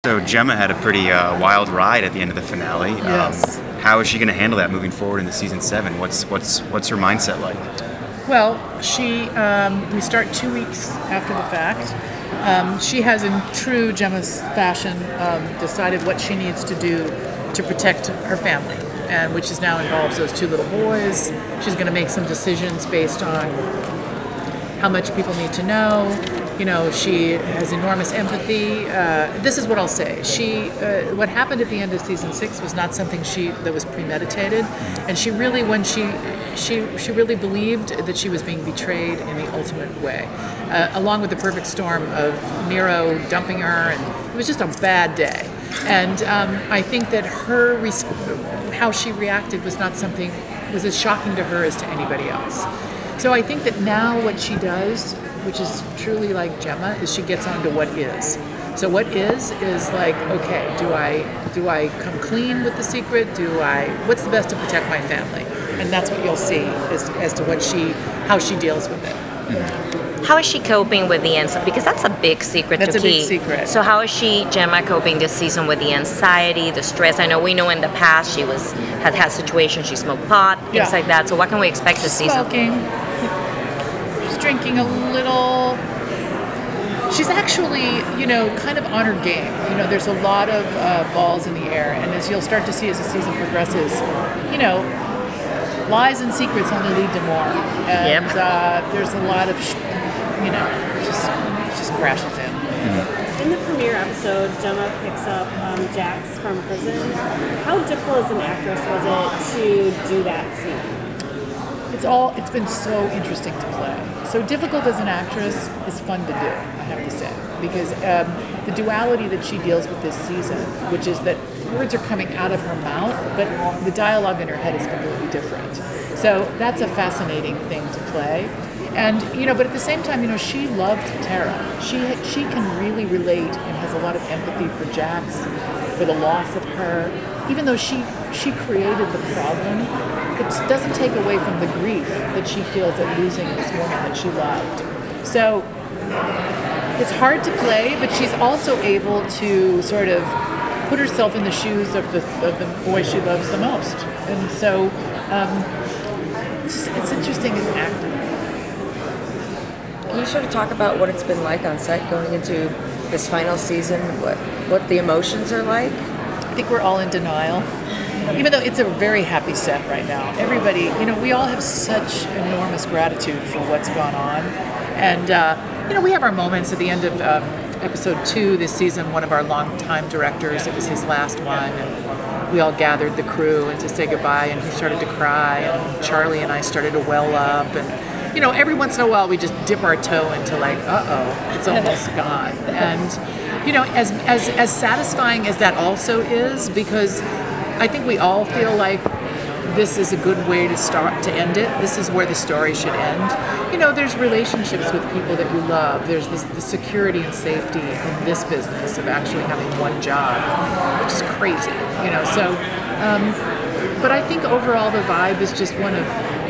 So Gemma had a pretty wild ride at the end of the finale. Yes. How is she going to handle that moving forward into season 7? What's her mindset like? Well, we start 2 weeks after the fact. She has, in true Gemma's fashion, decided what she needs to do to protect her family, and which is now involves those 2 little boys. She's going to make some decisions based on how much people need to know. You know, she has enormous empathy. This is what I'll say. What happened at the end of season 6 was not something that was premeditated, and she really, when she really believed that she was being betrayed in the ultimate way, along with the perfect storm of Nero dumping her, and it was just a bad day. And I think that how she reacted was as shocking to her as to anybody else. So I think that now what she does, which is truly like Gemma, is she gets on to what is. So what is like, okay, do I come clean with the secret? What's the best to protect my family? And that's what you'll see as to how she deals with it. How is she coping with the anxiety? Because that's a big secret to keep. That's a big secret. So how is Gemma, coping this season with the anxiety, the stress? I know we know in the past she had situations, she smoked pot, things like that. So what can we expect this season? Smoking. She's drinking a little. She's actually, kind of on her game. There's a lot of balls in the air, and as you'll start to see as the season progresses, lies and secrets only lead to more. And there's a lot of, just crashes in. Mm-hmm. In the premiere episode, Gemma picks up Jax from prison. How difficult as an actress was it to do that scene? It's been so interesting to play. So difficult as an actress is fun to do, I have to say, because the duality that she deals with this season, which is that words are coming out of her mouth, but the dialogue in her head is completely different. So that's a fascinating thing to play. And, but at the same time, she loved Tara. She can really relate and has a lot of empathy for Jax, for the loss of her. Even though she created the problem, it doesn't take away from the grief that she feels at losing this woman that she loved. So it's hard to play, but she's also able to sort of put herself in the shoes of the boy she loves the most. And so it's interesting as an actor. Can you sort of talk about what it's been like on set going into this final season, what the emotions are like? I think we're all in denial. Even though it's a very happy set right now. Everybody, we all have such enormous gratitude for what's gone on. And, we have our moments at the end of episode 2 this season. One of our longtime directors, it was his last one, and we all gathered the crew and to say goodbye, and he started to cry, and Charlie and I started to well up, and every once in a while we just dip our toe into like, it's almost gone. And as satisfying as that also is, because I think we all feel like this is a good way to end it. This is where the story should end. There's relationships with people that you love. There's the security and safety in this business of actually having one job, which is crazy. But I think overall the vibe is just one of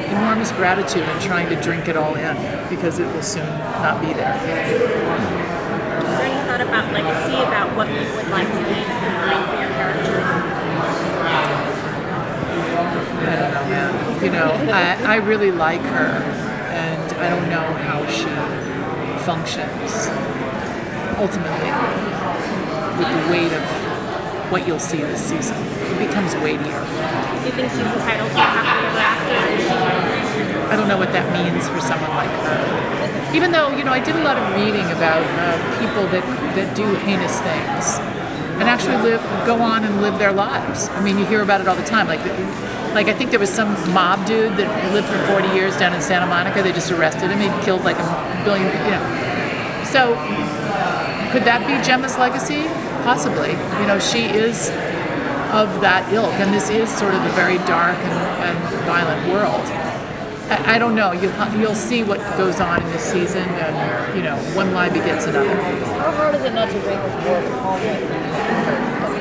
enormous gratitude and trying to drink it all in, because it will soon not be there. Is there any thought about legacy, about what you would like to leave behind for your character? I don't know, man. I really like her, and I don't know how she functions ultimately with the weight of what you'll see this season. It becomes weightier. Do you think she's entitled to happily ever after? I don't know what that means for someone like her. Even though, I did a lot of reading about people that do heinous things and actually go on and live their lives. I mean, you hear about it all the time. Like I think there was some mob dude that lived for 40 years down in Santa Monica. They just arrested him. He killed like a billion, So could that be Gemma's legacy? Possibly. She is of that ilk, and this is sort of a very dark and violent world. I don't know. You'll see what goes on in this season, and one lie begets another. How hard is it not to bring this war to home?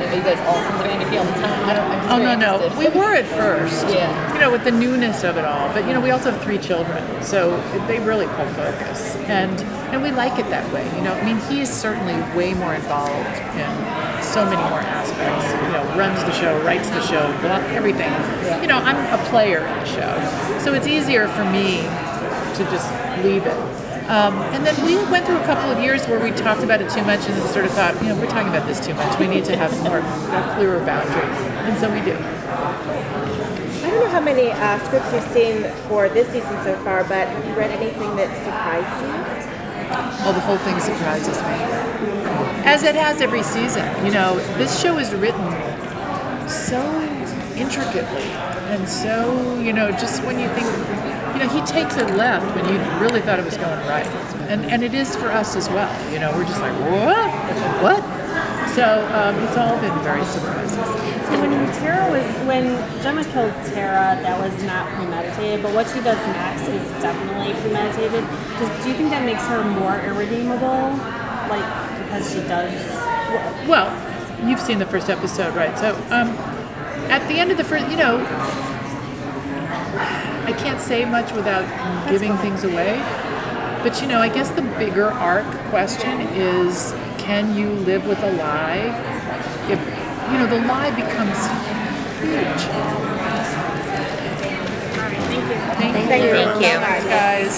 You guys all from the Vanity all the time. No. We were at first. Yeah. With the newness of it all. But we also have 3 children, so they really pull focus, and we like it that way. He is certainly way more involved in so many more aspects. Runs the show, writes the show, everything. I'm a player in the show, so it's easier for me to just leave it. And then we went through a couple of years where we talked about it too much and then sort of thought, we're talking about this too much. We need to have a clearer boundary. And so we do. I don't know how many scripts you've seen for this season so far, but have you read anything that surprised you? Oh, the whole thing surprises me. As it has every season. This show is written so intricately and so, just when you think, he takes it left when you really thought it was going right. And it is for us as well. We're just like, what? So it's all been very surprising. So when Gemma killed Tara, that was not premeditated, but what she does next is definitely premeditated. Do you think that makes her more irredeemable? Because she does... Well, you've seen the first episode, right? So at the end of the first, I can't say much without giving things away. But, I guess the bigger arc question is, can you live with a lie? If, the lie becomes huge. All right, thank you. Thank you. Thank you. Guys.